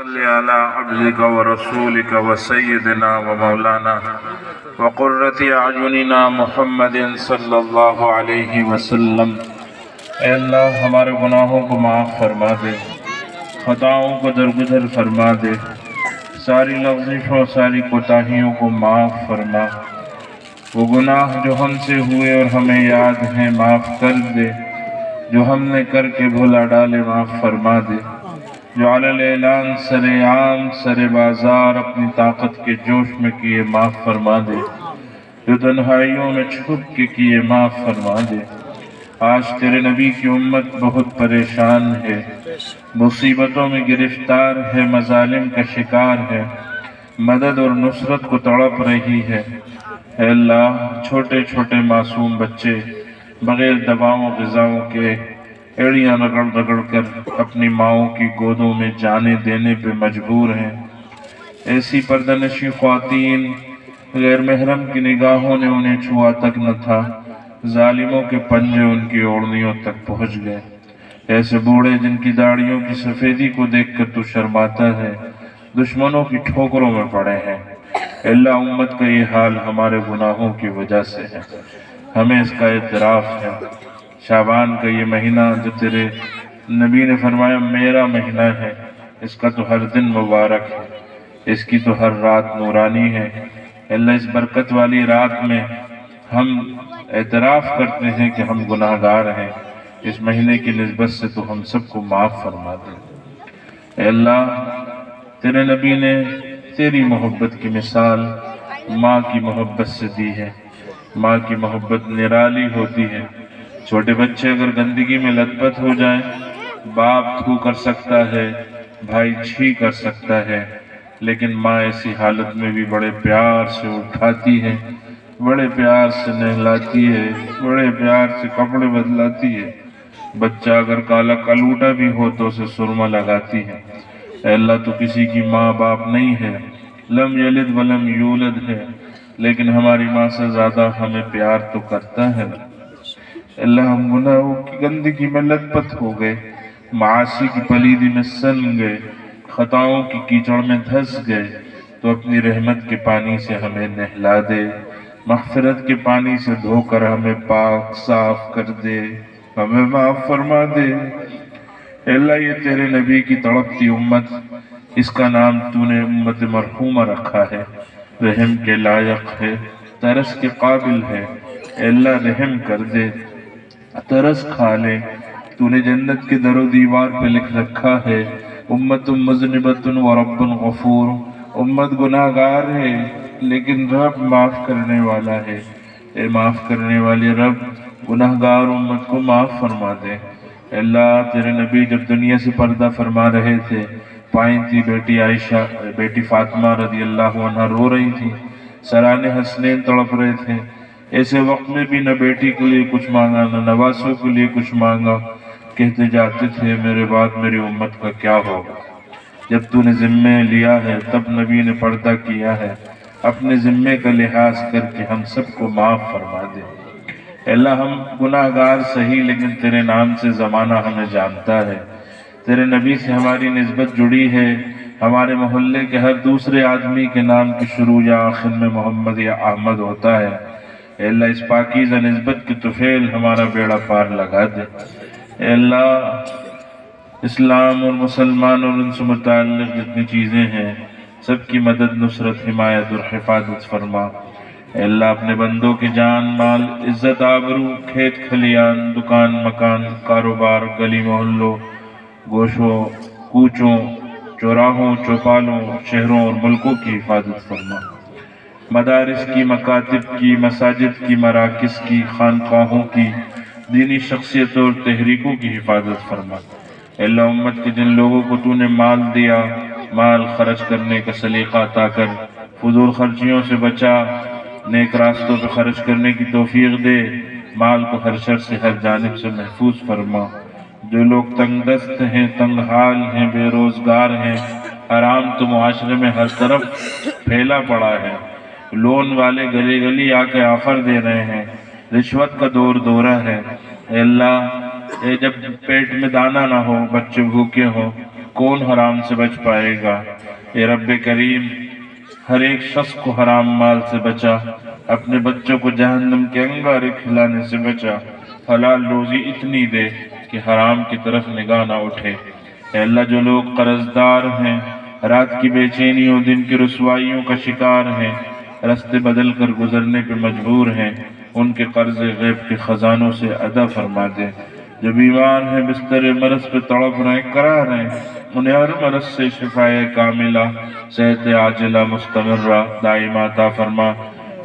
صل على عبدك ورسولك وسيدنا ومولانا وقرة اعیننا محمد صلی اللہ علیہ وسلم۔ اے اللہ ہمارے گناہوں کو معاف فرما دے، خطاؤں کو درگزر فرما دے، ساری لغزشوں ساری کوتاہیوں کو معاف فرما۔ وہ گناہ جو ہم سے ہوئے اور ہمیں یاد ہیں معاف کر دے، جو ہم نے کر کے بھلا ڈالے معاف فرما دے، جو علی الاعلان سر عام سر بازار اپنی طاقت کے جوش میں کیے معاف فرما دے، جو تنہائیوں میں چھپ کے کیے معاف فرما دے۔ آج تیرے نبی کی امت بہت پریشان ہے، مصیبتوں میں گرفتار ہے، مظالم کا شکار ہے، مدد اور نصرت کو تڑپ رہی ہے۔ اے اللہ چھوٹے چھوٹے معصوم بچے بغیر دواؤں غذاؤں کے ایڑیاں رگڑ رگڑ کر اپنی ماؤں کی گودوں میں جانیں دینے پہ مجبور ہیں۔ ایسی پردہ نشی خواتین غیر محرم کی نگاہوں نے انہیں چھوا تک نہ تھا، ظالموں کے پنجے ان کی اوڑنیوں تک پہنچ گئے۔ ایسے بوڑھے جن کی داڑھیوں کی سفیدی کو دیکھ کر تو شرماتا ہے، دشمنوں کی ٹھوکروں میں پڑے ہیں۔ اللہ امت کا یہ حال ہمارے گناہوں کی وجہ سے ہے، ہمیں اس کا اعتراف ہے۔ شعبان کا یہ مہینہ جو تیرے نبی نے فرمایا میرا مہینہ ہے، اس کا تو ہر دن مبارک ہے، اس کی تو ہر رات نورانی ہے۔ اللہ اس برکت والی رات میں ہم اعتراف کرتے ہیں کہ ہم گناہ گار ہیں، اس مہینے کی نسبت سے تو ہم سب کو معاف فرما دے۔ اے اللہ تیرے نبی نے تیری محبت کی مثال ماں کی محبت سے دی ہے۔ ماں کی محبت نرالی ہوتی ہے۔ چھوٹے بچے اگر گندگی میں لت پت ہو جائیں، باپ تھو کر سکتا ہے، بھائی چھی کر سکتا ہے، لیکن ماں ایسی حالت میں بھی بڑے پیار سے اٹھاتی ہے، بڑے پیار سے نہلاتی ہے، بڑے پیار سے کپڑے بدلاتی ہے۔ بچہ اگر کالا کلوٹا بھی ہو تو اسے سرما لگاتی ہے۔ اے اللہ تو کسی کی ماں باپ نہیں ہے، لم یلد ولم یولد ہے، لیکن ہماری ماں سے زیادہ ہمیں پیار تو کرتا ہے۔ اللہ ہم گناہوں کی گندگی میں لت پت ہو گئے، معاصی کی پلیدی میں سن گئے، خطاؤں کی کیچڑ میں دھس گئے، تو اپنی رحمت کے پانی سے ہمیں نہلا دے، مغفرت کے پانی سے دھو کر ہمیں پاک صاف کر دے، ہمیں معاف فرما دے۔ اے اللہ یہ تیرے نبی کی تڑپتی امت، اس کا نام تو نے امت مرحومہ رکھا ہے، رحم کے لائق ہے، ترس کے قابل ہے۔ اے اللہ رحم کر دے، ترس کھا لے۔ تو نے جنت کے در و دیوار پہ لکھ رکھا ہے امت مذنبۃ و رب غفور، امت گناہ گار ہے لیکن رب معاف کرنے والا ہے۔ اے معاف کرنے والے رب گناہ گار امت کو معاف فرما دے۔ اے اللہ تیرے نبی جب دنیا سے پردہ فرما رہے تھے، پائیں تھی بیٹی عائشہ بیٹی فاطمہ رضی اللہ عنہ رو رہی تھی، سران حسنین تڑپ رہے تھے۔ ایسے وقت میں بھی نہ بیٹی کے لیے کچھ مانگا نہ نواسوں کے لیے کچھ مانگا، کہتے جاتے تھے میرے بعد میری امت کا کیا ہوگا۔ جب تو نے ذمہ لیا ہے تب نبی نے پردہ کیا ہے، اپنے ذمے کا لحاظ کر کے ہم سب کو معاف فرما دے۔ اے اللہ ہم گناہ گار صحیح لیکن تیرے نام سے زمانہ ہمیں جانتا ہے، تیرے نبی سے ہماری نسبت جڑی ہے، ہمارے محلے کے ہر دوسرے آدمی کے نام کی شروع یا آخر میں محمد یا احمد ہوتا ہے۔ اے اللہ اس پاکیزہ نسبت کی طفیل ہمارا بیڑا پار لگا دے۔ اے اللہ اسلام اور مسلمان اور ان سے متعلق جتنی چیزیں ہیں سب کی مدد نصرت حمایت اور حفاظت فرما۔ اے اللہ اپنے بندوں کی جان مال عزت آبرو کھیت کھلیان دکان مکان کاروبار گلی محلوں گوشوں کوچوں چوراہوں چوپالوں شہروں اور ملکوں کی حفاظت فرما۔ مدارس کی مکاتب کی مساجد کی مراکز کی خانقاہوں کی دینی شخصیتوں اور تحریکوں کی حفاظت فرما۔ اے اللہ امت کے جن لوگوں کو تو نے مال دیا، مال خرچ کرنے کا سلیقہ عطا کر، فضول خرچیوں سے بچا، نیک راستوں پہ خرچ کرنے کی توفیق دے، مال کو ہر شر سے ہر جانب سے محفوظ فرما۔ جو لوگ تنگ دست ہیں تنگ حال ہیں بے روزگار ہیں، حرام تو معاشرے میں ہر طرف پھیلا پڑا ہے، لون والے گلی گلی آ کے آفر دے رہے ہیں، رشوت کا دور دورہ ہے۔ اے اللہ جب پیٹ میں دانہ نہ ہو بچے بھوکے ہوں کون حرام سے بچ پائے گا؟ اے رب کریم، ہر ایک شخص کو حرام مال سے بچا، اپنے بچوں کو جہنم کے انگارے کھلانے سے بچا، حلال روزی اتنی دے کہ حرام کی طرف نگاہ نہ اٹھے۔ اے اللہ، جو لوگ قرض دار ہیں، رات کی بے چینیوں دن کی رسوائیوں کا شکار ہیں، رستے بدل کر گزرنے پہ مجبور ہیں، ان کے قرض غیب کے خزانوں سے ادا فرما دے۔ جو بیمار ہیں، بستر مرض پہ تڑپ رہے کرا رہے، انہیں ہر مرض سے شفائے کاملہ، صحت عاجلہ مستمرہ دائمہ عطا فرما۔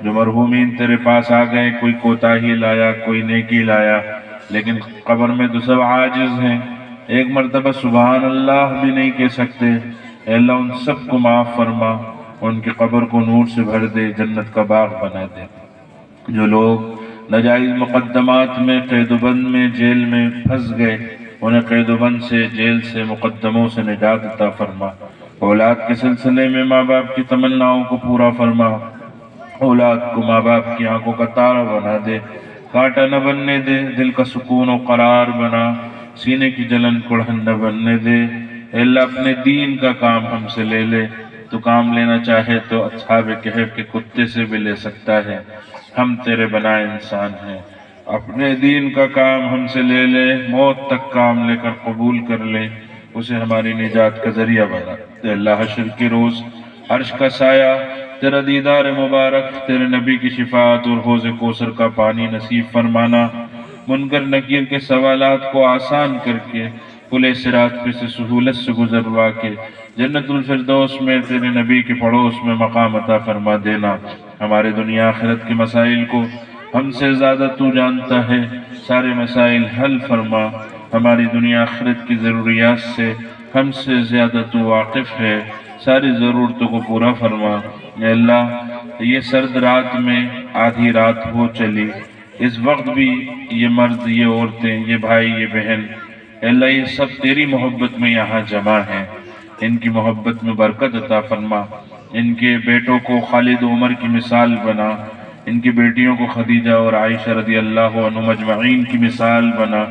جو مرحومین تیرے پاس آ گئے، کوئی کوتاہی لایا، کوئی نیکی لایا، لیکن قبر میں تو سب عاجز ہیں، ایک مرتبہ سبحان اللہ بھی نہیں کہہ سکتے۔ اے اللہ، ان سب کو معاف فرما، ان کی قبر کو نور سے بھر دے، جنت کا باغ بنا دے۔ جو لوگ ناجائز مقدمات میں، قید و بند میں، جیل میں پھنس گئے، انہیں قید و بند سے، جیل سے، مقدموں سے نجات عطا فرما۔ اولاد کے سلسلے میں ماں باپ کی تمناؤں کو پورا فرما، اولاد کو ماں باپ کی آنکھوں کا تارا بنا دے، کانٹا نہ بننے دے، دل کا سکون و قرار بنا، سینے کی جلن کڑھن نہ بننے دے۔ اے اللہ، اپنے دین کا کام ہم سے لے لے، تو کام لینا چاہے تو اصحاب کہف کے کتے سے بھی لے سکتا ہے، ہم تیرے بنائے انسان ہیں۔ اپنے دین کا کام ہم سے لے لے، موت تک کام لے کر قبول کر لے، اسے ہماری نجات کا ذریعہ بنا۔ اے اللہ، حشر کے روز عرش کا سایہ، تیرا دیدار مبارک، تیرے نبی کی شفاعت اور حوض کوثر کا پانی نصیب فرمانا، منکر نکیر کے سوالات کو آسان کر کے، پل صراط پہ سے سہولت سے گزروا کے، جنت الفردوس میں تیرے نبی کے پڑوس میں مقام عطا فرما دینا۔ ہمارے دنیا آخرت کے مسائل کو ہم سے زیادہ تو جانتا ہے، سارے مسائل حل فرما۔ ہماری دنیا آخرت کی ضروریات سے ہم سے زیادہ تو واقف ہے، ساری ضرورتوں کو پورا فرما۔ اے اللہ، یہ سرد رات میں آدھی رات ہو چلی، اس وقت بھی یہ مرد، یہ عورتیں، یہ بھائی، یہ بہن، اے اللہ، یہ سب تیری محبت میں یہاں جمع ہیں، ان کی محبت میں برکت عطا فرما۔ ان کے بیٹوں کو خالد و عمر کی مثال بنا، ان کی بیٹیوں کو خدیجہ اور عائشہ رضی اللہ عنہم مجمعین کی مثال بنا۔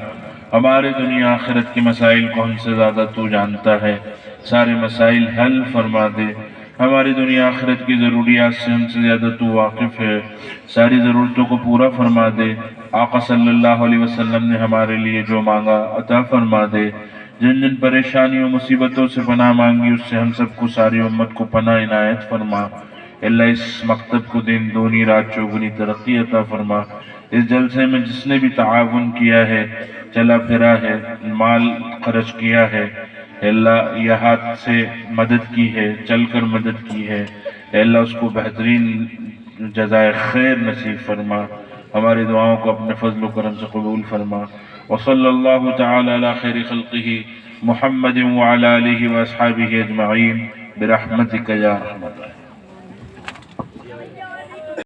ہمارے دنیا آخرت کے مسائل کو ہم سے زیادہ تو جانتا ہے، سارے مسائل حل فرما دے۔ ہماری دنیا آخرت کی ضروریات سے ہم سے زیادہ تو واقف ہے، ساری ضرورتوں کو پورا فرما دے۔ آقا صلی اللہ علیہ وسلم نے ہمارے لیے جو مانگا عطا فرما دے، جن جن پریشانیوں مصیبتوں سے پناہ مانگی، اس سے ہم سب کو، ساری امت کو پناہ عنایت فرما۔ اللہ، اس مکتب کو دن دونی رات چوگنی ترقی عطا فرما۔ اس جلسے میں جس نے بھی تعاون کیا ہے، چلا پھرا ہے، مال خرچ کیا ہے، اے اللہ، یہ ہاتھ سے مدد کی ہے، چل کر مدد کی ہے، اے اللہ، اس کو بہترین جزائے خیر نصیب فرما۔ ہماری دعاؤں کو اپنے فضل و کرم سے قبول فرما۔ وصلی اللہ تعالی علی خیر خلقہ محمد وعلی آلہ واصحابہ اجمعین برحمتک یا ارحم الراحمین۔